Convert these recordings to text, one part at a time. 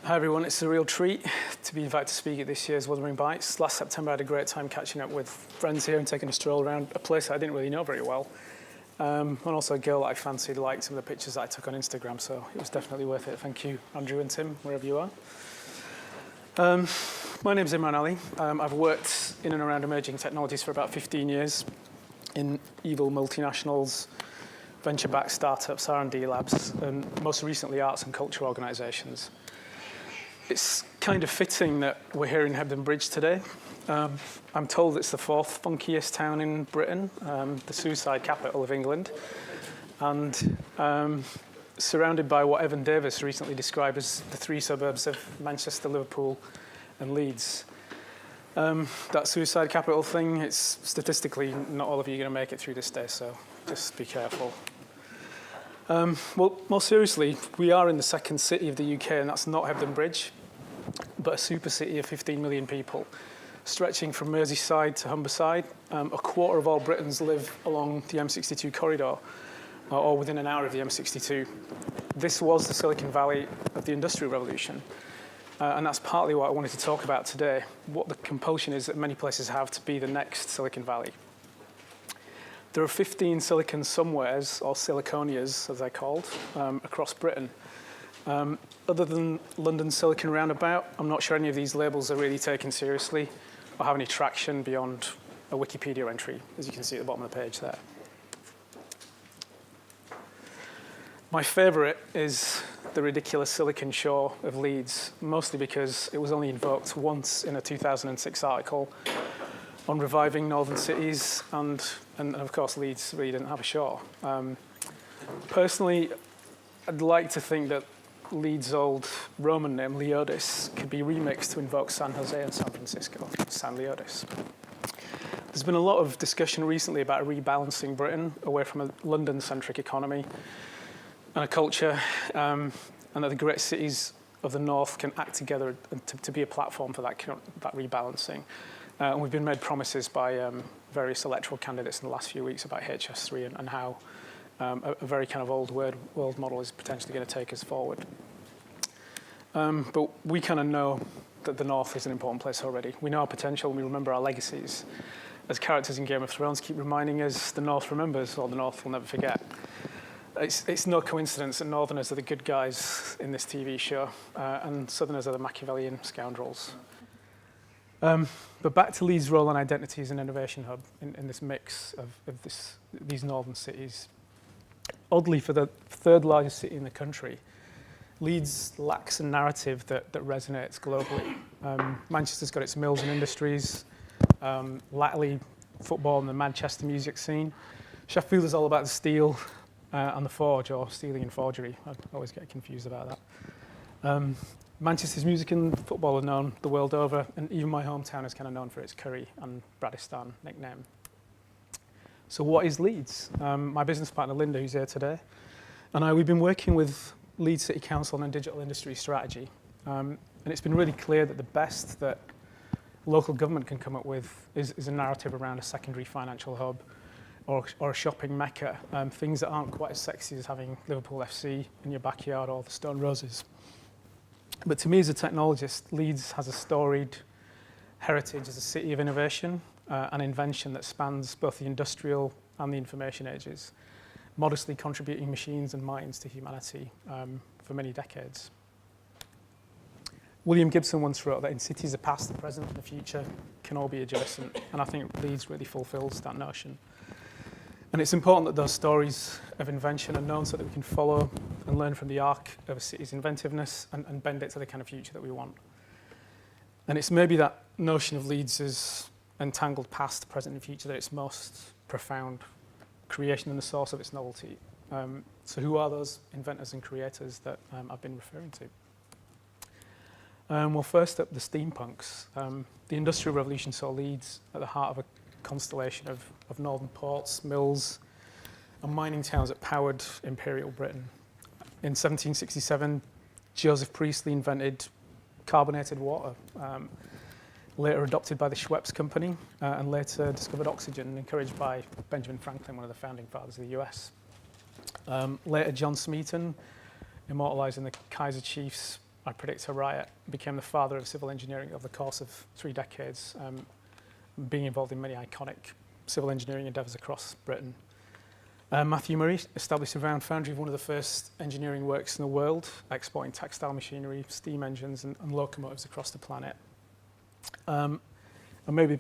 Hi everyone, it's a real treat to be invited to speak at this year's Wuthering Bytes. Last September I had a great time catching up with friends here and taking a stroll around a place I didn't really know very well. And also a girl that I fancied liked some of the pictures that I took on Instagram, so it was definitely worth it. Thank you, Andrew and Tim, wherever you are. My name's Imran Ali. I've worked in and around emerging technologies for about 15 years in evil multinationals, venture-backed startups, R&D labs, and most recently arts and culture organisations. It's kind of fitting that we're here in Hebden Bridge today. I'm told it's the fourth funkiest town in Britain, the suicide capital of England, and surrounded by what Evan Davis recently described as the three suburbs of Manchester, Liverpool, and Leeds. That suicide capital thing, it's statistically not all of you are going to make it through this day, so just be careful. Well, more seriously, we are in the second city of the UK, and that's not Hebden Bridge, but a super city of 15 million people, stretching from Merseyside to Humberside. A quarter of all Britons live along the M62 corridor, or within an hour of the M62. This was the Silicon Valley of the Industrial Revolution, and that's partly what I wanted to talk about today, what the compulsion is that many places have to be the next Silicon Valley. There are 15 silicon somewheres, or siliconias as they're called, across Britain. Other than London's Silicon Roundabout, I'm not sure any of these labels are really taken seriously or have any traction beyond a Wikipedia entry, as you can see at the bottom of the page there. My favourite is the ridiculous Silicon Shore of Leeds, mostly because it was only invoked once in a 2006 article on reviving northern cities, and of course Leeds really didn't have a shore. Personally, I'd like to think that Leeds' old Roman name, Leodis, could be remixed to invoke San Jose and San Francisco, San Leodis. There's been a lot of discussion recently about rebalancing Britain away from a London-centric economy and a culture, and that the great cities of the north can act together to be a platform for that rebalancing. And we've been made promises by various electoral candidates in the last few weeks about HS3 and how a very kind of old world model is potentially going to take us forward. But we kind of know that the North is an important place already. We know our potential and we remember our legacies. As characters in Game of Thrones keep reminding us, the North remembers, or the North will never forget. It's no coincidence that Northerners are the good guys in this TV show, and Southerners are the Machiavellian scoundrels. But back to Leeds' role and identity as an innovation hub in this mix of these northern cities. Oddly, for the third largest city in the country, Leeds lacks a narrative that resonates globally. Manchester's got its mills and industries, latterly football and the Manchester music scene. Sheffield is all about the steel and the forge, or stealing and forgery. I always get confused about that. Manchester's music and football are known the world over, and even my hometown is kind of known for its curry and Bradistan nickname. So what is Leeds? My business partner Linda, who's here today, and we've been working with Leeds City Council on a digital industry strategy. And it's been really clear that the best that local government can come up with is a narrative around a secondary financial hub or a shopping mecca, things that aren't quite as sexy as having Liverpool FC in your backyard or the Stone Roses. But to me as a technologist, Leeds has a storied heritage as a city of innovation and invention that spans both the industrial and the information ages, modestly contributing machines and minds to humanity for many decades. William Gibson once wrote that in cities the past, the present and the future can all be adjacent, and I think Leeds really fulfills that notion. And it's important that those stories of invention are known so that we can follow and learn from the arc of a city's inventiveness and bend it to the kind of future that we want. And it's maybe that notion of Leeds as entangled past, present and future that it's most profound creation and the source of its novelty. So who are those inventors and creators that I've been referring to? Well, first up, the steampunks. The Industrial Revolution saw Leeds at the heart of a constellation of northern ports, mills, and mining towns that powered imperial Britain. In 1767, Joseph Priestley invented carbonated water, later adopted by the Schweppes Company, and later discovered oxygen, encouraged by Benjamin Franklin, one of the founding fathers of the US. Later, John Smeaton, immortalising the Kaiser Chiefs I predict a riot, became the father of civil engineering over the course of 3 decades, being involved in many iconic civil engineering endeavours across Britain. Matthew Murray established a round foundry of one of the first engineering works in the world, exporting textile machinery, steam engines and locomotives across the planet. And maybe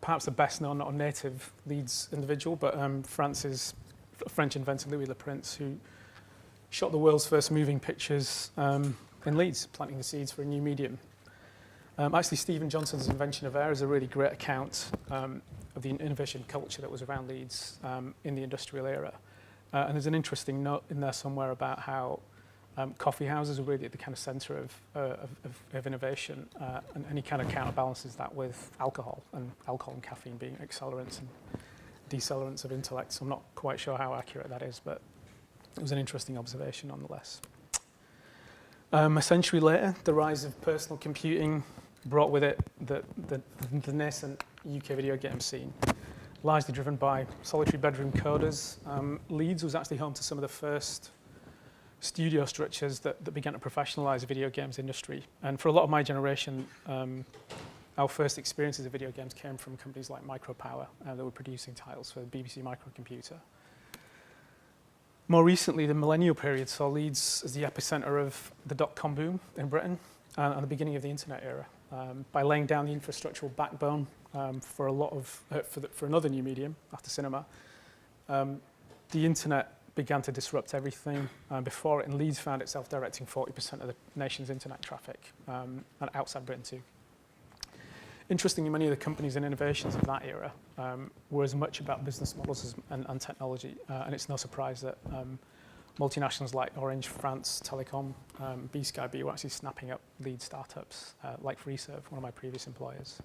perhaps the best known, not a native Leeds individual, but France's French inventor Louis Le Prince, who shot the world's first moving pictures in Leeds, planting the seeds for a new medium. Actually, Stephen Johnson's invention of air is a really great account of the innovation culture that was around Leeds in the industrial era. And there's an interesting note in there somewhere about how coffee houses are really at the kind of centre of innovation, and he kind of counterbalances that with alcohol and caffeine being accelerants and decelerants of intellect. So I'm not quite sure how accurate that is, but it was an interesting observation nonetheless. A century later, the rise of personal computing brought with it the nascent UK video game scene, largely driven by solitary bedroom coders. Leeds was actually home to some of the first studio structures that began to professionalise the video games industry. And for a lot of my generation, our first experiences of video games came from companies like Micropower that were producing titles for the BBC microcomputer. More recently, the millennial period saw Leeds as the epicentre of the dot-com boom in Britain and the beginning of the internet era. By laying down the infrastructural backbone for a lot of for another new medium after cinema, the internet began to disrupt everything. Before it, and Leeds found itself directing 40% of the nation's internet traffic, and outside Britain too. Interestingly, many of the companies and innovations of that era were as much about business models and technology, and it's no surprise that multinationals like Orange France Telecom, BSkyB were actually snapping up lead startups like FreeServe, one of my previous employers.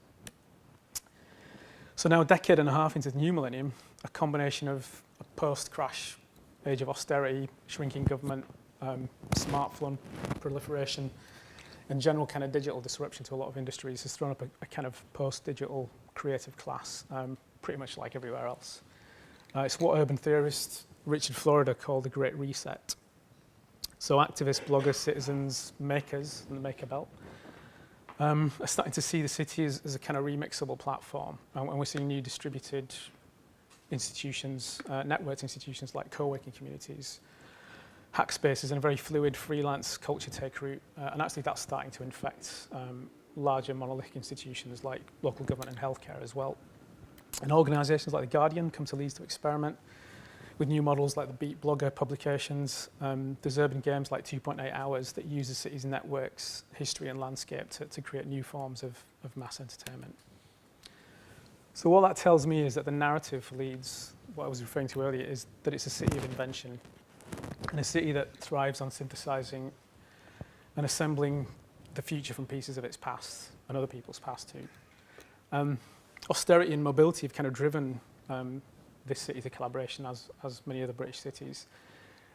So now, a decade and a half into the new millennium, a combination of a post-crash age of austerity, shrinking government, smartphone proliferation, and general kind of digital disruption to a lot of industries has thrown up a kind of post-digital creative class, pretty much like everywhere else. It's what urban theorist Richard Florida called the Great Reset. So activists, bloggers, citizens, makers, and the maker belt are starting to see the city as a kind of remixable platform. And we're seeing new distributed institutions, networked institutions like co-working communities, hack spaces, and a very fluid freelance culture take root. And actually that's starting to infect larger monolithic institutions like local government and healthcare as well. And organisations like The Guardian come to Leeds to experiment with new models like the Beat Blogger publications. There's urban games like 2.8 Hours that use the city's networks, history and landscape to create new forms of mass entertainment. So what that tells me is that the narrative for Leeds, what I was referring to earlier, is that it's a city of invention and a city that thrives on synthesising and assembling the future from pieces of its past and other people's past too. Austerity and mobility have kind of driven this city to collaboration as many other British cities.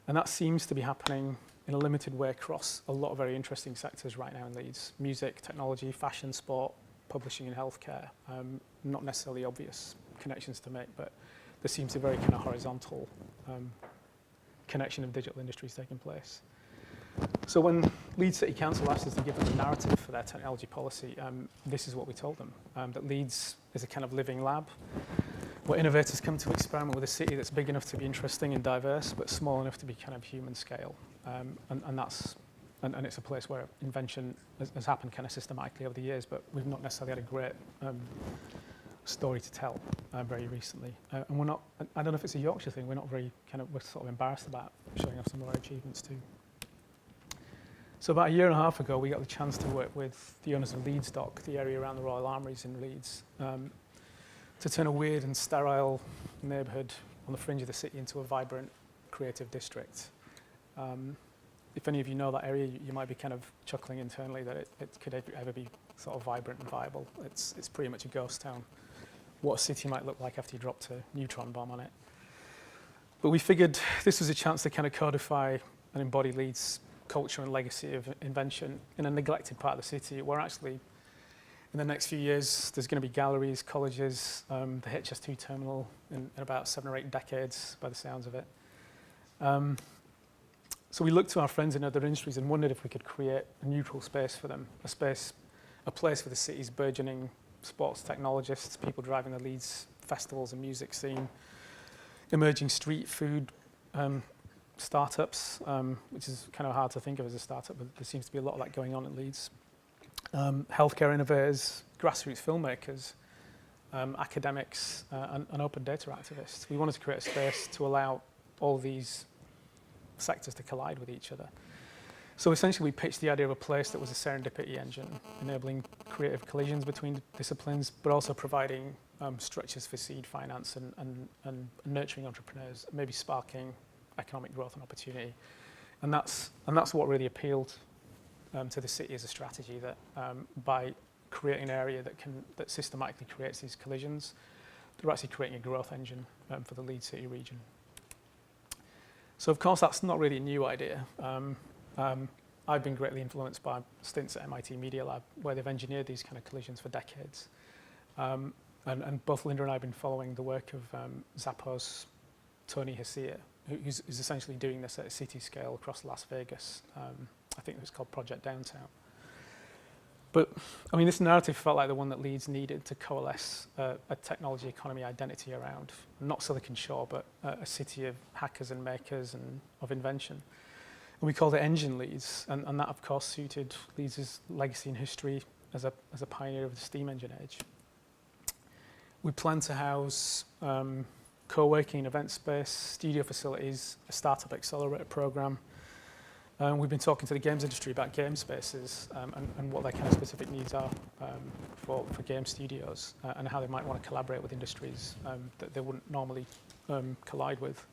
And that seems to be happening in a limited way across a lot of very interesting sectors right now in Leeds. Music, technology, fashion, sport, publishing and healthcare. Not necessarily obvious connections to make, but there seems a very kind of horizontal connection of digital industries taking place. So when Leeds City Council asked us to give them a narrative for their technology policy, this is what we told them, that Leeds is a kind of living lab where innovators come to experiment with a city that's big enough to be interesting and diverse, but small enough to be kind of human scale. And it's a place where invention has happened kind of systematically over the years, but we've not necessarily had a great story to tell very recently. And we're not, I don't know if it's a Yorkshire thing, we're sort of embarrassed about showing off some of our achievements too. So about a year and a half ago, we got the chance to work with the owners of Leeds Dock, the area around the Royal Armouries in Leeds, to turn a weird and sterile neighbourhood on the fringe of the city into a vibrant, creative district. If any of you know that area, you might be kind of chuckling internally that it could ever be sort of vibrant and viable. It's pretty much a ghost town. What a city might look like after you dropped a neutron bomb on it. But we figured this was a chance to kind of codify and embody Leeds' culture and legacy of invention in a neglected part of the city, where actually in the next few years there's going to be galleries, colleges, the HS2 terminal in about 7 or 8 decades by the sounds of it. So we looked to our friends in other industries and wondered if we could create a neutral space for them, a place for the city's burgeoning sports technologists, people driving the Leeds festivals and music scene, emerging street food startups, which is kind of hard to think of as a startup, but there seems to be a lot of that going on at Leeds. Healthcare innovators, grassroots filmmakers, academics, and open data activists. We wanted to create a space to allow all these sectors to collide with each other. So essentially we pitched the idea of a place that was a serendipity engine, enabling creative collisions between disciplines, but also providing structures for seed finance and nurturing entrepreneurs, maybe sparking economic growth and opportunity. And that's what really appealed to the city as a strategy, that by creating an area that systematically creates these collisions, they're actually creating a growth engine for the Leeds City region. So of course that's not really a new idea. I've been greatly influenced by stints at MIT Media Lab, where they've engineered these kind of collisions for decades. And both Linda and I have been following the work of Zappos' Tony Hsieh, who's essentially doing this at a city scale across Las Vegas. I think it was called Project Downtown. But I mean, this narrative felt like the one that Leeds needed to coalesce a technology economy identity around, not Silicon Shore, but a city of hackers and makers and of invention. And we called it Engine Leeds, and that of course suited Leeds' legacy and history as a pioneer of the steam engine age. We plan to house co-working event space, studio facilities, a startup accelerator program. We've been talking to the games industry about game spaces and what their kind of specific needs are for game studios and how they might want to collaborate with industries that they wouldn't normally collide with.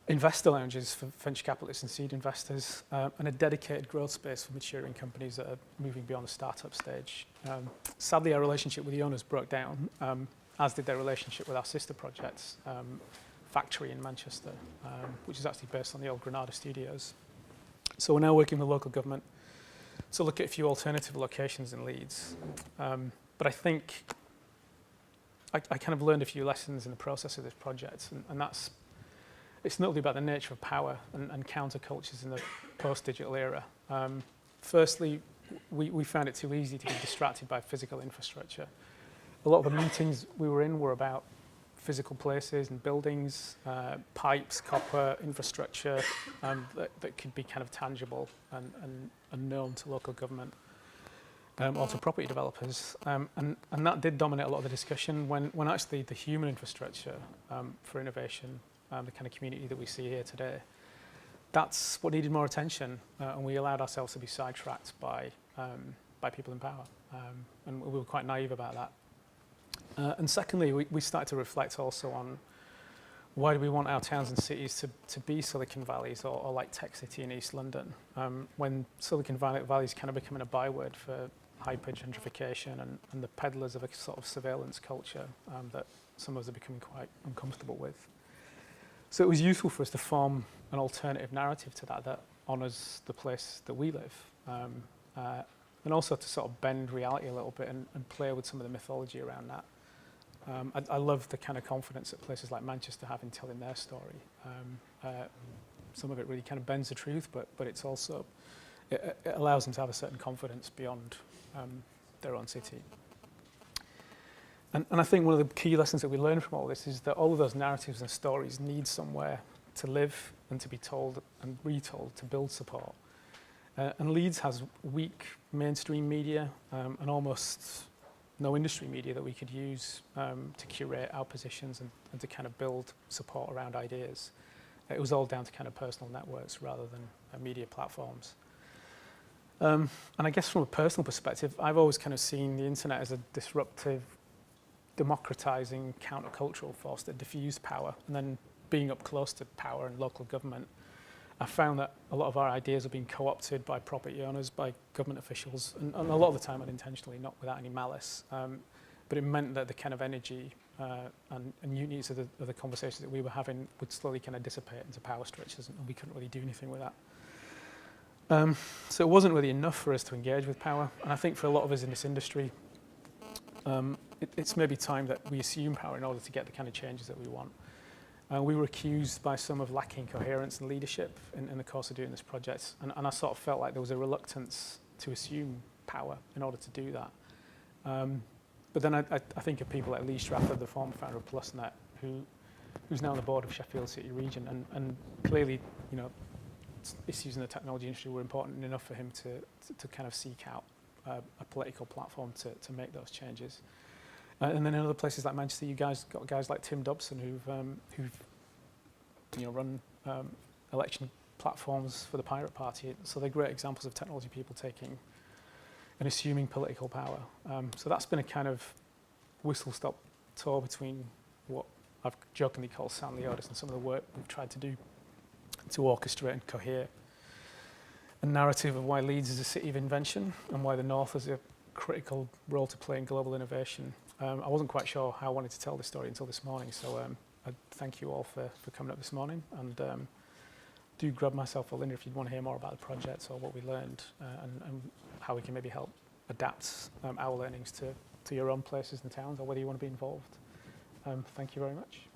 Investor lounges for venture capitalists and seed investors, and a dedicated growth space for maturing companies that are moving beyond the startup stage. Sadly, our relationship with the owners broke down, as did their relationship with our sister projects, Factory in Manchester, which is actually based on the old Granada studios. So we're now working with local government to look at a few alternative locations in Leeds. But I think I kind of learned a few lessons in the process of this project, and it's notably about the nature of power and countercultures in the post-digital era. Firstly, we found it too easy to be distracted by physical infrastructure. A lot of the meetings we were in were about physical places and buildings, pipes, copper, infrastructure that could be kind of tangible and known to local government or to property developers. And that did dominate a lot of the discussion when actually the human infrastructure for innovation, the kind of community that we see here today, that's what needed more attention, and we allowed ourselves to be sidetracked by people in power, and we were quite naive about that. And secondly, we started to reflect also on why do we want our towns and cities to be Silicon Valleys or like Tech City in East London, when Silicon Valley is kind of becoming a byword for hyper gentrification and the peddlers of a sort of surveillance culture that some of us are becoming quite uncomfortable with. So it was useful for us to form an alternative narrative to that honours the place that we live, and also to sort of bend reality a little bit and play with some of the mythology around that. I love the kind of confidence that places like Manchester have in telling their story. Some of it really kind of bends the truth, but it's also, it allows them to have a certain confidence beyond their own city. And I think one of the key lessons that we learn from all this is that all of those narratives and stories need somewhere to live and to be told and retold to build support. And Leeds has weak mainstream media and almost no industry media that we could use to curate our positions and to kind of build support around ideas. It was all down to kind of personal networks rather than media platforms. And I guess from a personal perspective, I've always kind of seen the internet as a disruptive, democratizing, countercultural force that diffused power. And then being up close to power and local government, I found that a lot of our ideas are being co-opted by property owners, by government officials, and a lot of the time unintentionally, not without any malice. But it meant that the kind of energy and unities of the conversations that we were having would slowly kind of dissipate into power structures, and we couldn't really do anything with that. So it wasn't really enough for us to engage with power, and I think for a lot of us in this industry, it's maybe time that we assume power in order to get the kind of changes that we want. We were accused by some of lacking coherence and leadership in the course of doing this project. And I sort of felt like there was a reluctance to assume power in order to do that. But then I think of people like Lee Strather, the former founder of PlusNet, who's now on the board of Sheffield City Region. And clearly, you know, issues in the technology industry were important enough for him to kind of seek out a political platform to make those changes. And then in other places like Manchester, you guys got guys like Tim Dobson who've you know, run election platforms for the Pirate Party. So they're great examples of technology people taking and assuming political power. So that's been a kind of whistle-stop tour between what I've jokingly called San Leodis and some of the work we've tried to do to orchestrate and cohere a narrative of why Leeds is a city of invention and why the North has a critical role to play in global innovation. I wasn't quite sure how I wanted to tell this story until this morning, so I thank you all for coming up this morning, and do grab myself a Linda if you'd want to hear more about the project or what we learned and how we can maybe help adapt our learnings to your own places and towns, or whether you want to be involved. Thank you very much.